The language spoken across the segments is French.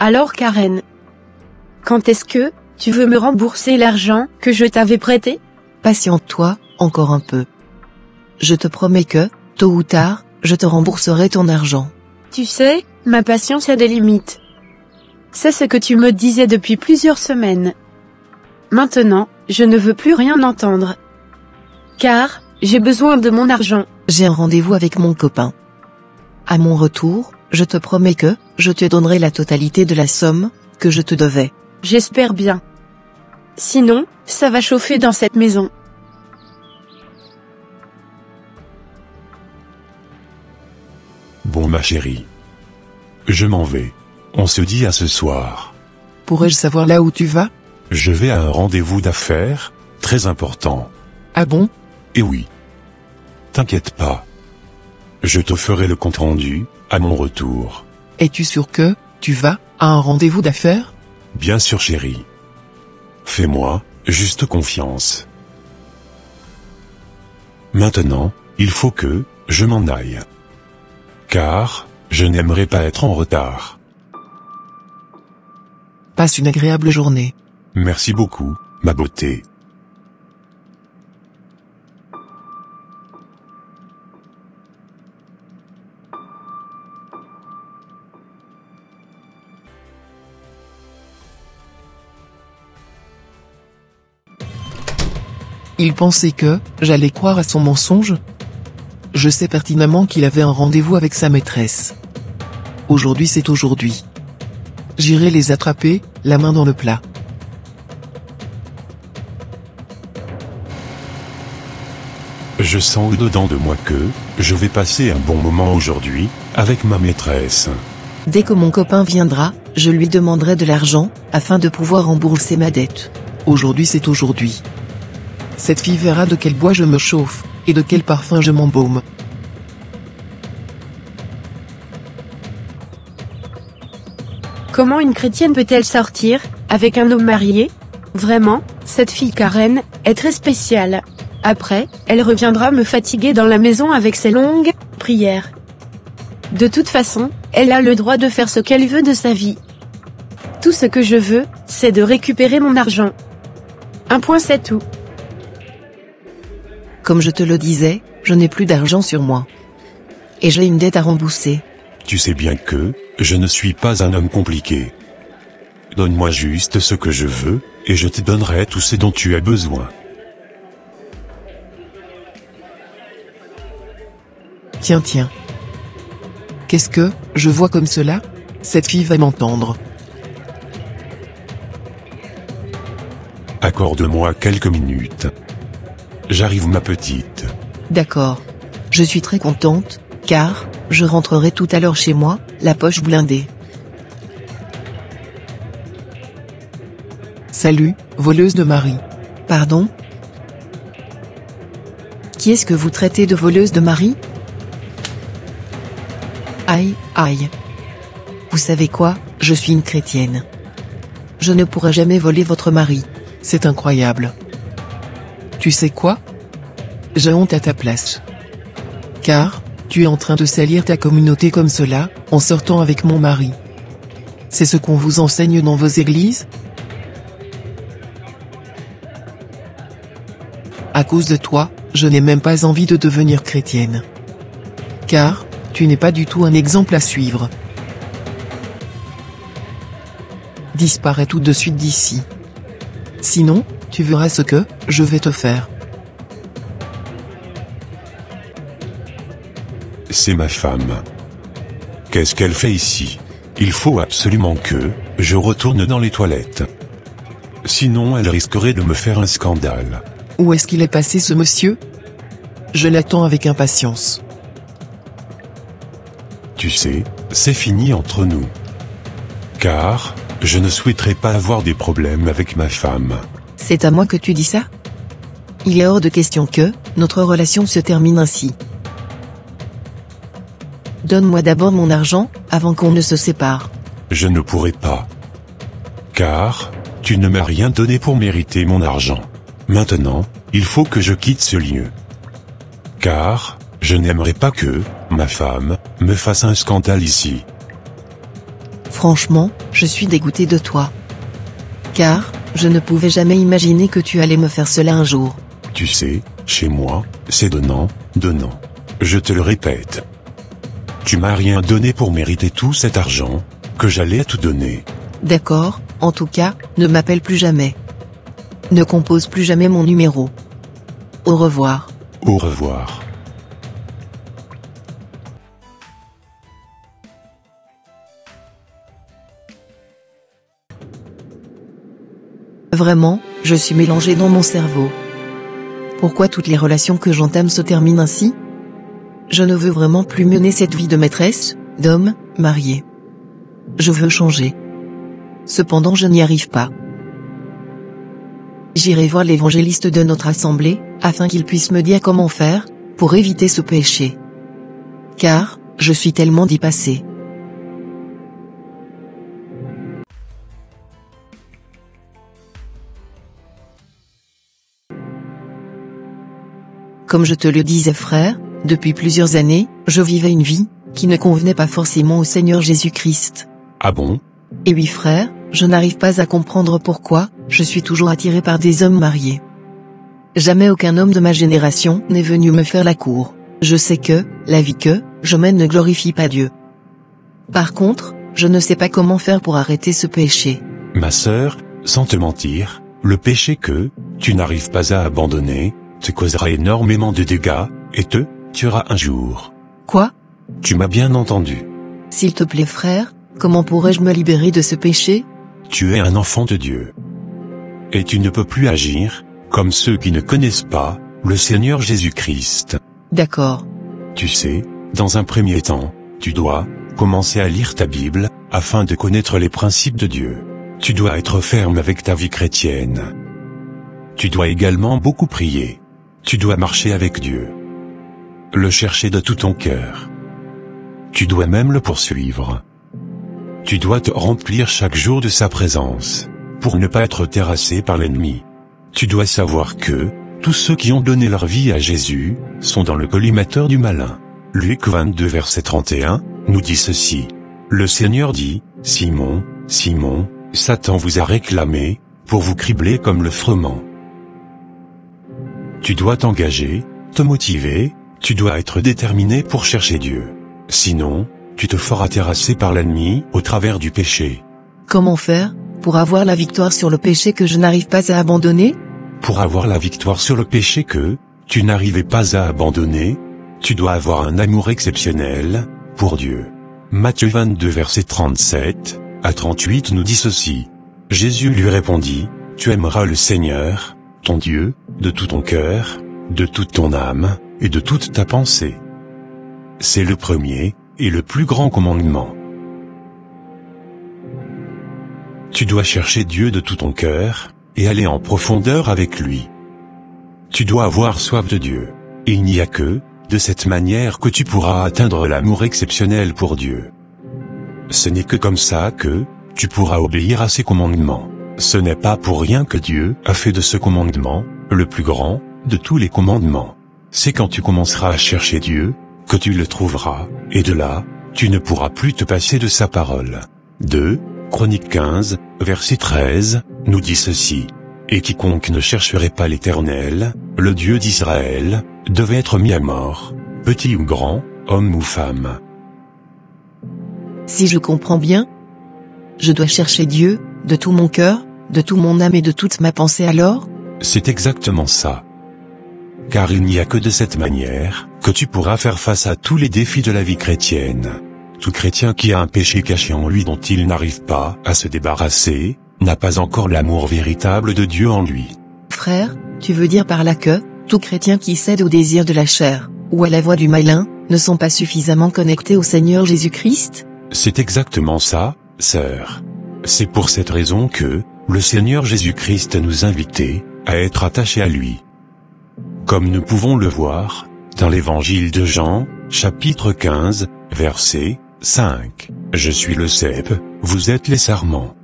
Alors Karen, quand est-ce que tu veux me rembourser l'argent que je t'avais prêté? Patiente-toi, encore un peu. Je te promets que, tôt ou tard, je te rembourserai ton argent. Tu sais, ma patience a des limites. C'est ce que tu me disais depuis plusieurs semaines. Maintenant, je ne veux plus rien entendre. Car, j'ai besoin de mon argent. J'ai un rendez-vous avec mon copain. À mon retour, je te promets que, je te donnerai la totalité de la somme, que je te devais. J'espère bien. Sinon, ça va chauffer dans cette maison. Bon ma chérie. Je m'en vais. On se dit à ce soir. Pourrais-je savoir là où tu vas? Je vais à un rendez-vous d'affaires, très important. Ah bon? Et oui. T'inquiète pas. Je te ferai le compte-rendu, à mon retour. Es-tu sûr que, tu vas, à un rendez-vous d'affaires? Bien sûr chérie. Fais-moi, juste confiance. Maintenant, il faut que, je m'en aille. Car, je n'aimerais pas être en retard. Passe une agréable journée. Merci beaucoup, ma beauté. Il pensait que, j'allais croire à son mensonge? Je sais pertinemment qu'il avait un rendez-vous avec sa maîtresse. Aujourd'hui c'est aujourd'hui. J'irai les attraper, la main dans le plat. Je sens au-dedans de moi que, je vais passer un bon moment aujourd'hui, avec ma maîtresse. Dès que mon copain viendra, je lui demanderai de l'argent, afin de pouvoir rembourser ma dette. Aujourd'hui c'est aujourd'hui. Cette fille verra de quel bois je me chauffe, et de quel parfum je m'embaume. Comment une chrétienne peut-elle sortir, avec un homme marié? Vraiment, cette fille Karen, est très spéciale. Après, elle reviendra me fatiguer dans la maison avec ses longues prières. De toute façon, elle a le droit de faire ce qu'elle veut de sa vie. Tout ce que je veux, c'est de récupérer mon argent. Un point c'est tout. Comme je te le disais, je n'ai plus d'argent sur moi. Et j'ai une dette à rembourser. Tu sais bien que, je ne suis pas un homme compliqué. Donne-moi juste ce que je veux, et je te donnerai tout ce dont tu as besoin. Tiens. Qu'est-ce que, je vois comme cela? Cette fille va m'entendre. Accorde-moi quelques minutes. J'arrive ma petite. D'accord. Je suis très contente, car, je rentrerai tout à l'heure chez moi, la poche blindée. Salut, voleuse de mari. Pardon? Qui est-ce que vous traitez de voleuse de mari? Aïe. Vous savez quoi, je suis une chrétienne. Je ne pourrai jamais voler votre mari. C'est incroyable. Tu sais quoi? J'ai honte à ta place. Car, tu es en train de salir ta communauté comme cela, en sortant avec mon mari. C'est ce qu'on vous enseigne dans vos églises? À cause de toi, je n'ai même pas envie de devenir chrétienne. Car, tu n'es pas du tout un exemple à suivre. Disparais tout de suite d'ici. Sinon, tu verras ce que je vais te faire. C'est ma femme. Qu'est-ce qu'elle fait ici? Il faut absolument que je retourne dans les toilettes. Sinon elle risquerait de me faire un scandale. Où est-ce qu'il est passé ce monsieur? Je l'attends avec impatience. Tu sais, c'est fini entre nous. Car, je ne souhaiterais pas avoir des problèmes avec ma femme. C'est à moi que tu dis ça? Il est hors de question que, notre relation se termine ainsi. Donne-moi d'abord mon argent, avant qu'on ne se sépare. Je ne pourrai pas. Car, tu ne m'as rien donné pour mériter mon argent. Maintenant, il faut que je quitte ce lieu. Car, je n'aimerais pas que, ma femme, me fasse un scandale ici. Franchement, je suis dégoûté de toi. Car, je ne pouvais jamais imaginer que tu allais me faire cela un jour. Tu sais, chez moi, c'est donnant, donnant. Je te le répète. Tu m'as rien donné pour mériter tout cet argent, que j'allais tout donner. D'accord, en tout cas, ne m'appelle plus jamais. Ne compose plus jamais mon numéro. Au revoir. Au revoir. Vraiment, je suis mélangé dans mon cerveau. Pourquoi toutes les relations que j'entame se terminent ainsi? Je ne veux vraiment plus mener cette vie de maîtresse, d'homme, marié. Je veux changer. Cependant je n'y arrive pas. J'irai voir l'évangéliste de notre assemblée, afin qu'il puisse me dire comment faire, pour éviter ce péché. Car, je suis tellement dépassé. Comme je te le disais frère, depuis plusieurs années, je vivais une vie, qui ne convenait pas forcément au Seigneur Jésus-Christ. Ah bon? Et oui frère, je n'arrive pas à comprendre pourquoi, je suis toujours attiré par des hommes mariés. Jamais aucun homme de ma génération n'est venu me faire la cour. Je sais que, la vie que, je mène ne glorifie pas Dieu. Par contre, je ne sais pas comment faire pour arrêter ce péché. Ma sœur, sans te mentir, le péché que tu n'arrives pas à abandonner, te causera énormément de dégâts, et te tuera un jour. Quoi? Tu m'as bien entendu. S'il te plaît frère, comment pourrais-je me libérer de ce péché? Tu es un enfant de Dieu. Et tu ne peux plus agir, comme ceux qui ne connaissent pas, le Seigneur Jésus-Christ. D'accord. Tu sais, dans un premier temps, tu dois commencer à lire ta Bible, afin de connaître les principes de Dieu. Tu dois être ferme avec ta vie chrétienne. Tu dois également beaucoup prier. Tu dois marcher avec Dieu. Le chercher de tout ton cœur. Tu dois même le poursuivre. Tu dois te remplir chaque jour de sa présence, pour ne pas être terrassé par l'ennemi. Tu dois savoir que, tous ceux qui ont donné leur vie à Jésus, sont dans le collimateur du malin. Luc 22 verset 31, nous dit ceci. Le Seigneur dit, Simon, Simon, Satan vous a réclamé, pour vous cribler comme le froment. Tu dois t'engager, te motiver, tu dois être déterminé pour chercher Dieu. Sinon, tu te feras terrasser par l'ennemi au travers du péché. Comment faire, pour avoir la victoire sur le péché que je n'arrive pas à abandonner? Pour avoir la victoire sur le péché que tu n'arrivais pas à abandonner, tu dois avoir un amour exceptionnel pour Dieu. Matthieu 22 verset 37 à 38 nous dit ceci. Jésus lui répondit, tu aimeras le Seigneur, ton Dieu, de tout ton cœur, de toute ton âme, et de toute ta pensée. C'est le premier, et le plus grand commandement. Tu dois chercher Dieu de tout ton cœur, et aller en profondeur avec lui. Tu dois avoir soif de Dieu, et il n'y a que, de cette manière que tu pourras atteindre l'amour exceptionnel pour Dieu. Ce n'est que comme ça que, tu pourras obéir à ses commandements. Ce n'est pas pour rien que Dieu a fait de ce commandement, le plus grand, de tous les commandements. C'est quand tu commenceras à chercher Dieu, que tu le trouveras, et de là, tu ne pourras plus te passer de sa parole. 2 Chroniques 15, verset 13, nous dit ceci. Et quiconque ne chercherait pas l'Éternel, le Dieu d'Israël, devait être mis à mort, petit ou grand, homme ou femme. Si je comprends bien, je dois chercher Dieu, de tout mon cœur, de tout mon âme et de toute ma pensée alors? C'est exactement ça. Car il n'y a que de cette manière, que tu pourras faire face à tous les défis de la vie chrétienne. Tout chrétien qui a un péché caché en lui dont il n'arrive pas à se débarrasser, n'a pas encore l'amour véritable de Dieu en lui. Frère, tu veux dire par là que, tout chrétien qui cède au désir de la chair, ou à la voix du malin, ne sont pas suffisamment connectés au Seigneur Jésus-Christ? C'est exactement ça, sœur. C'est pour cette raison que, le Seigneur Jésus-Christ nous invitait, à être attachés à lui. Comme nous pouvons le voir, dans l'évangile de Jean, chapitre 15, verset 5. Je suis le cep, vous êtes les sarments.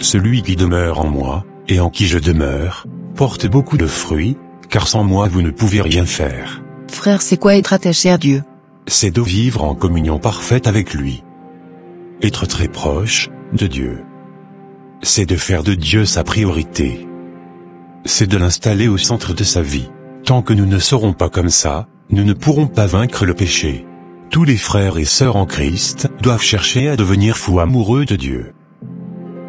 Celui qui demeure en moi, et en qui je demeure, porte beaucoup de fruits, car sans moi vous ne pouvez rien faire. Frère, c'est quoi être attaché à Dieu? C'est de vivre en communion parfaite avec lui. être très proche de Dieu. C'est de faire de Dieu sa priorité. C'est de l'installer au centre de sa vie. Tant que nous ne serons pas comme ça, nous ne pourrons pas vaincre le péché. Tous les frères et sœurs en Christ doivent chercher à devenir fous amoureux de Dieu.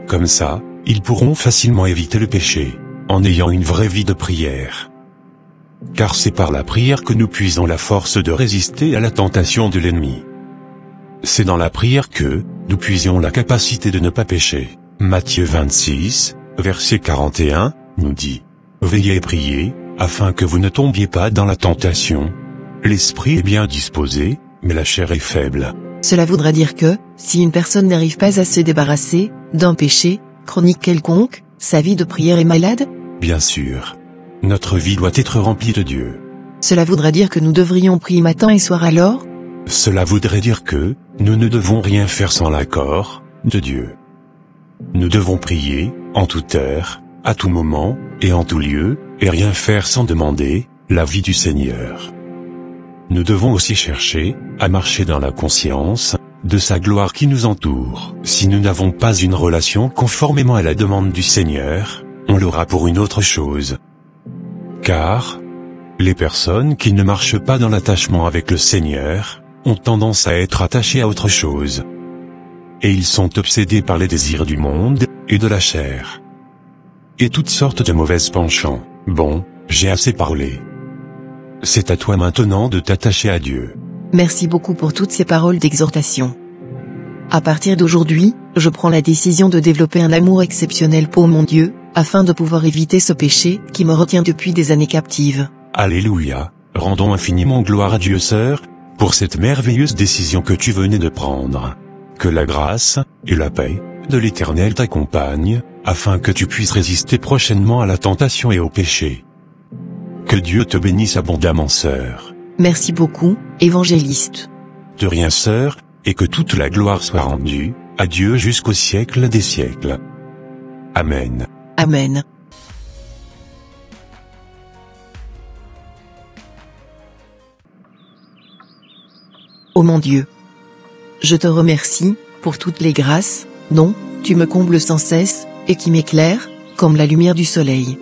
Comme ça, ils pourront facilement éviter le péché, en ayant une vraie vie de prière. Car c'est par la prière que nous puisons la force de résister à la tentation de l'ennemi. C'est dans la prière que nous puisions la capacité de ne pas pécher. Matthieu 26, verset 41, nous dit « Veillez et priez, afin que vous ne tombiez pas dans la tentation. L'esprit est bien disposé, mais la chair est faible. » Cela voudrait dire que, si une personne n'arrive pas à se débarrasser d'un péché chronique quelconque, sa vie de prière est malade? Bien sûr. Notre vie doit être remplie de Dieu. Cela voudrait dire que nous devrions prier matin et soir alors? Cela voudrait dire que nous ne devons rien faire sans l'accord de Dieu. Nous devons prier, en toute heure, à tout moment, et en tout lieu, et rien faire sans demander l'avis du Seigneur. Nous devons aussi chercher à marcher dans la conscience de sa gloire qui nous entoure. Si nous n'avons pas une relation conformément à la demande du Seigneur, on l'aura pour une autre chose. Car les personnes qui ne marchent pas dans l'attachement avec le Seigneur ont tendance à être attachées à autre chose. Et ils sont obsédés par les désirs du monde et de la chair. Et toutes sortes de mauvaises penchants. Bon, j'ai assez parlé. C'est à toi maintenant de t'attacher à Dieu. Merci beaucoup pour toutes ces paroles d'exhortation. À partir d'aujourd'hui, je prends la décision de développer un amour exceptionnel pour mon Dieu, afin de pouvoir éviter ce péché qui me retient depuis des années captive. Alléluia, rendons infiniment gloire à Dieu, sœur, pour cette merveilleuse décision que tu venais de prendre. Que la grâce et la paix de l'Éternel t'accompagnent, afin que tu puisses résister prochainement à la tentation et au péché. Que Dieu te bénisse abondamment, sœur. Merci beaucoup, évangéliste. De rien, sœur, et que toute la gloire soit rendue à Dieu jusqu'au siècle des siècles. Amen. Amen. Ô mon Dieu, je te remercie pour toutes les grâces dont tu me combles sans cesse et qui m'éclairent comme la lumière du soleil.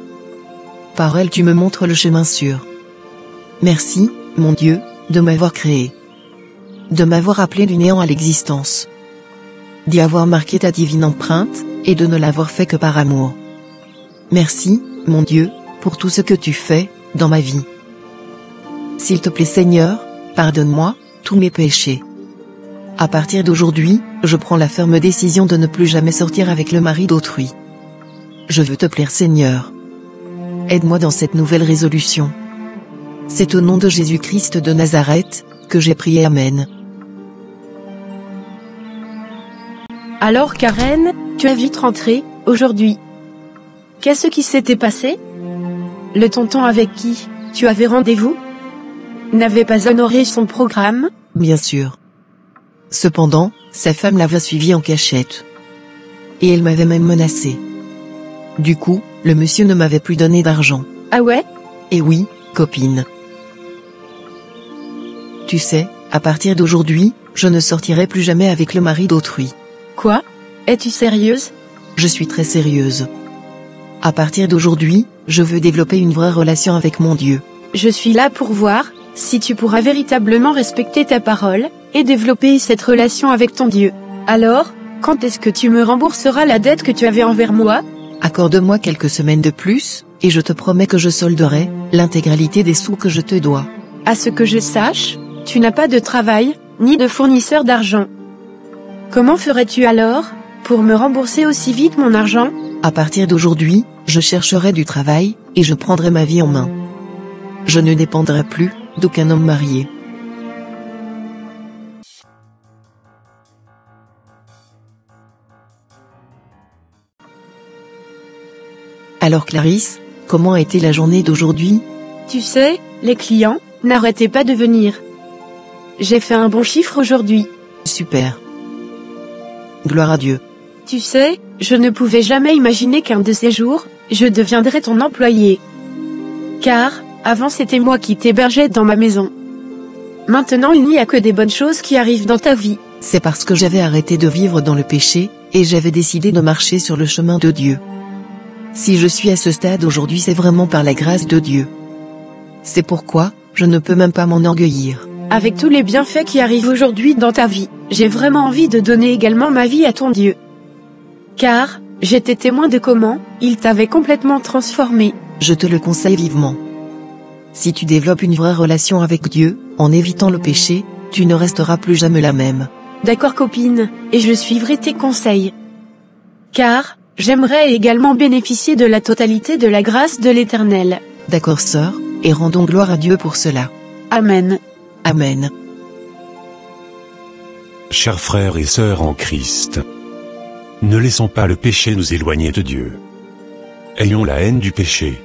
Par elles tu me montres le chemin sûr. Merci, mon Dieu, de m'avoir créé, de m'avoir appelé du néant à l'existence, d'y avoir marqué ta divine empreinte et de ne l'avoir fait que par amour. Merci, mon Dieu, pour tout ce que tu fais dans ma vie. S'il te plaît, Seigneur, pardonne-moi tous mes péchés. À partir d'aujourd'hui, je prends la ferme décision de ne plus jamais sortir avec le mari d'autrui. Je veux te plaire, Seigneur. Aide-moi dans cette nouvelle résolution. C'est au nom de Jésus-Christ de Nazareth que j'ai prié. Amen. Alors Karen, tu es vite rentrée, aujourd'hui. Qu'est-ce qui s'était passé? Le tonton avec qui tu avais rendez-vous n'avait pas honoré son programme? Bien sûr. Cependant, sa femme l'avait suivi en cachette. Et elle m'avait même menacé. Du coup, le monsieur ne m'avait plus donné d'argent. Ah ouais? Et oui, copine. Tu sais, à partir d'aujourd'hui, je ne sortirai plus jamais avec le mari d'autrui. Quoi? Es-tu sérieuse? Je suis très sérieuse. À partir d'aujourd'hui, je veux développer une vraie relation avec mon Dieu. Je suis là pour voir si tu pourras véritablement respecter ta parole et développer cette relation avec ton Dieu. Alors, quand est-ce que tu me rembourseras la dette que tu avais envers moi? Accorde-moi quelques semaines de plus, et je te promets que je solderai l'intégralité des sous que je te dois. À ce que je sache, tu n'as pas de travail, ni de fournisseur d'argent. Comment ferais-tu alors pour me rembourser aussi vite mon argent? À partir d'aujourd'hui, je chercherai du travail, et je prendrai ma vie en main. Je ne dépendrai plus d'aucun homme marié. Alors Clarisse, comment a été la journée d'aujourd'hui? Tu sais, les clients n'arrêtaient pas de venir. J'ai fait un bon chiffre aujourd'hui. Super. Gloire à Dieu. Tu sais, je ne pouvais jamais imaginer qu'un de ces jours, je deviendrais ton employé. Car, avant c'était moi qui t'hébergeais dans ma maison. Maintenant il n'y a que des bonnes choses qui arrivent dans ta vie. C'est parce que j'avais arrêté de vivre dans le péché, et j'avais décidé de marcher sur le chemin de Dieu. Si je suis à ce stade aujourd'hui, c'est vraiment par la grâce de Dieu. C'est pourquoi, je ne peux même pas m'enorgueillir. Avec tous les bienfaits qui arrivent aujourd'hui dans ta vie, j'ai vraiment envie de donner également ma vie à ton Dieu. Car, j'étais témoin de comment, il t'avait complètement transformé. Je te le conseille vivement. Si tu développes une vraie relation avec Dieu, en évitant le péché, tu ne resteras plus jamais la même. D'accord copine, et je suivrai tes conseils. Car, j'aimerais également bénéficier de la totalité de la grâce de l'Éternel. D'accord sœur, et rendons gloire à Dieu pour cela. Amen. Amen. Chers frères et sœurs en Christ, ne laissons pas le péché nous éloigner de Dieu. Ayons la haine du péché.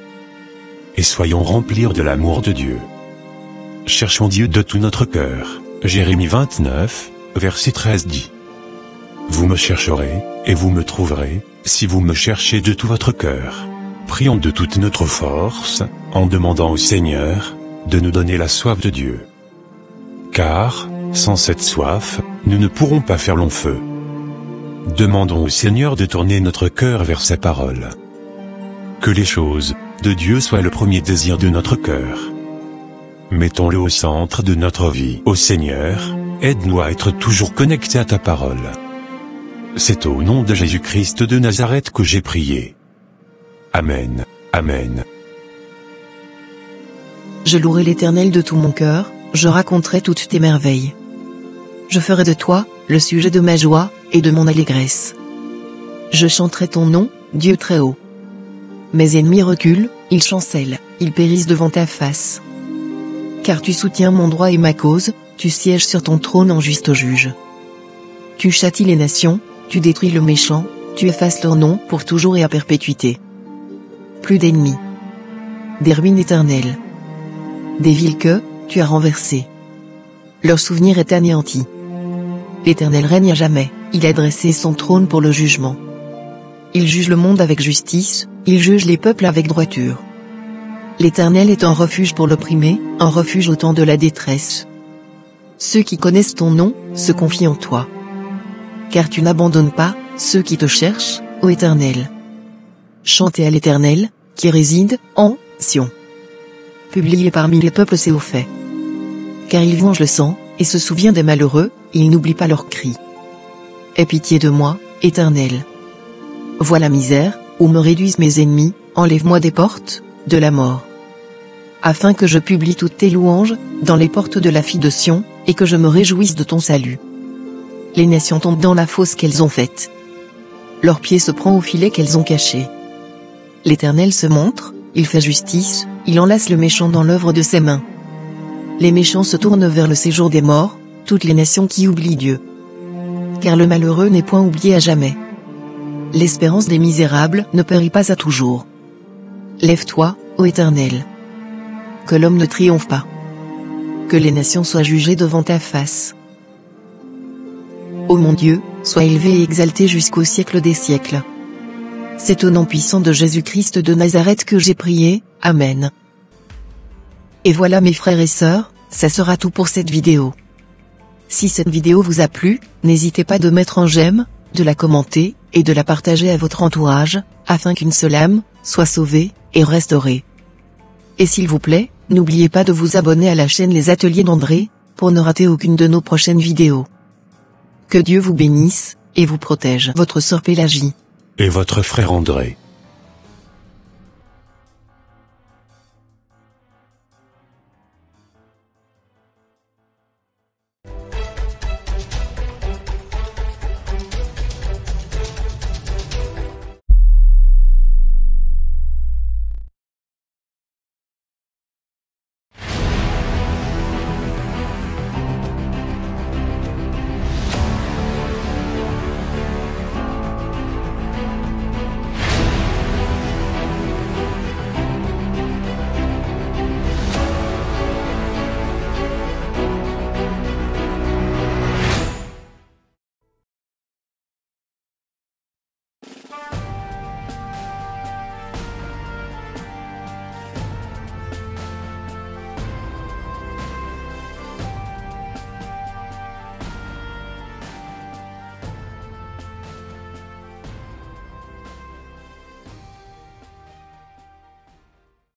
Et soyons remplis de l'amour de Dieu. Cherchons Dieu de tout notre cœur. Jérémie 29, verset 13 dit. Vous me chercherez, et vous me trouverez, si vous me cherchez de tout votre cœur. Prions de toute notre force, en demandant au Seigneur, de nous donner la soif de Dieu. Car, sans cette soif, nous ne pourrons pas faire long feu. Demandons au Seigneur de tourner notre cœur vers sa parole. Que les choses de Dieu soient le premier désir de notre cœur. Mettons-le au centre de notre vie. Ô Seigneur, aide-nous à être toujours connectés à ta parole. C'est au nom de Jésus-Christ de Nazareth que j'ai prié. Amen. Amen. Je louerai l'Éternel de tout mon cœur, je raconterai toutes tes merveilles. Je ferai de toi, le sujet de ma joie, et de mon allégresse. Je chanterai ton nom, Dieu très haut. Mes ennemis reculent, ils chancellent, ils périssent devant ta face. Car tu soutiens mon droit et ma cause, tu sièges sur ton trône en juste juge. Tu châties les nations, tu détruis le méchant, tu effaces leur nom pour toujours et à perpétuité. Plus d'ennemis. Des ruines éternelles. Des villes que, tu as renversées. Leur souvenir est anéanti. L'Éternel règne à jamais, il a dressé son trône pour le jugement. Il juge le monde avec justice, il juge les peuples avec droiture. L'Éternel est un refuge pour l'opprimé, un refuge au temps de la détresse. Ceux qui connaissent ton nom, se confient en toi. Car tu n'abandonnes pas, ceux qui te cherchent, ô Éternel. Chantez à l'Éternel, qui réside, en Sion. Publiez parmi les peuples ses hauts faits. Car il venge le sang, et se souvient des malheureux, il n'oublie pas leurs cris. Aie pitié de moi, Éternel. Vois la misère, où me réduisent mes ennemis, enlève-moi des portes, de la mort. Afin que je publie toutes tes louanges, dans les portes de la fille de Sion, et que je me réjouisse de ton salut. Les nations tombent dans la fosse qu'elles ont faite. Leur pied se prend au filet qu'elles ont caché. L'Éternel se montre, il fait justice, il enlace le méchant dans l'œuvre de ses mains. Les méchants se tournent vers le séjour des morts, toutes les nations qui oublient Dieu. Car le malheureux n'est point oublié à jamais. L'espérance des misérables ne périt pas à toujours. Lève-toi, ô Éternel. Que l'homme ne triomphe pas. Que les nations soient jugées devant ta face. Ô mon Dieu, sois élevé et exalté jusqu'au siècle des siècles. C'est au nom puissant de Jésus-Christ de Nazareth que j'ai prié, Amen. Et voilà mes frères et sœurs, ça sera tout pour cette vidéo. Si cette vidéo vous a plu, n'hésitez pas de mettre un j'aime, de la commenter, et de la partager à votre entourage, afin qu'une seule âme soit sauvée et restaurée. Et s'il vous plaît, n'oubliez pas de vous abonner à la chaîne Les Ateliers d'André, pour ne rater aucune de nos prochaines vidéos. Que Dieu vous bénisse, et vous protège. Votre sœur Pélagie. Et votre frère André.